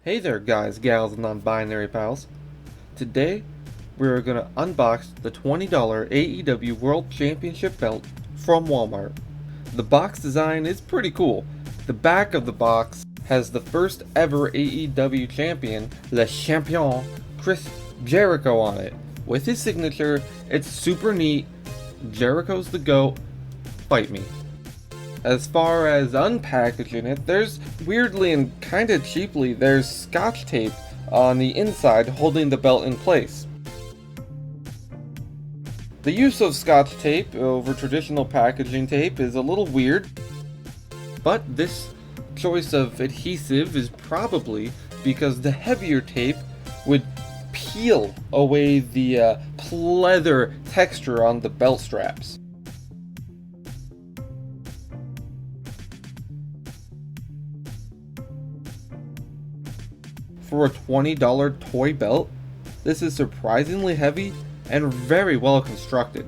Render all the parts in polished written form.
Hey there guys, gals, and non-binary pals. Today, we're going to unbox the $20 AEW World Championship belt from Walmart. The box design is pretty cool. The back of the box has the first ever AEW champion, Le Champion, Chris Jericho on it. With his signature, it's super neat. Jericho's the GOAT. Fight me. As far as unpackaging it, there's weirdly and kinda cheaply, there's scotch tape on the inside holding the belt in place. The use of scotch tape over traditional packaging tape is a little weird, but this choice of adhesive is probably because the heavier tape would peel away the pleather texture on the belt straps. For a $20 toy belt, this is surprisingly heavy and very well constructed.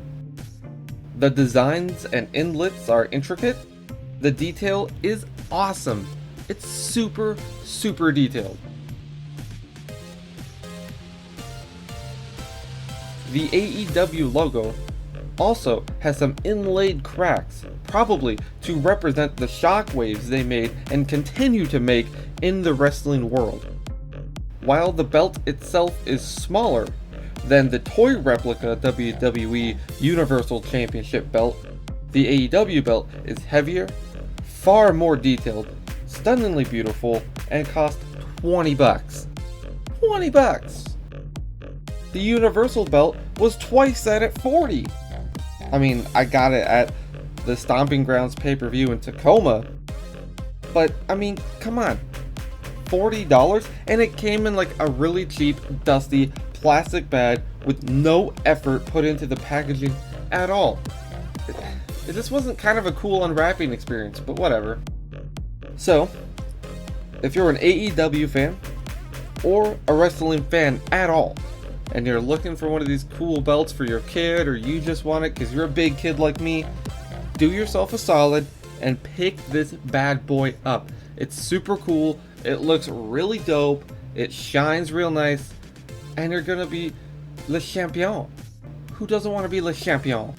The designs and inlets are intricate. The detail is awesome. It's super detailed. The AEW logo also has some inlaid cracks, probably to represent the shockwaves they made and continue to make in the wrestling world. While the belt itself is smaller than the toy replica WWE Universal Championship belt, the AEW belt is heavier, far more detailed, stunningly beautiful, and cost $20. $20! The Universal belt was twice that at $40. I mean, I got it at the Stomping Grounds pay-per-view in Tacoma, but I mean, come on. $40, and it came in like a really cheap, dusty plastic bag with no effort put into the packaging at all. This wasn't kind of a cool unwrapping experience, but whatever. So, if you're an AEW fan or a wrestling fan at all, and you're looking for one of these cool belts for your kid, or you just want it because you're a big kid like me, do yourself a solid and pick this bad boy up. It's super cool. It looks really dope. It shines real nice. And you're gonna be Le Champion. Who doesn't want to be Le Champion?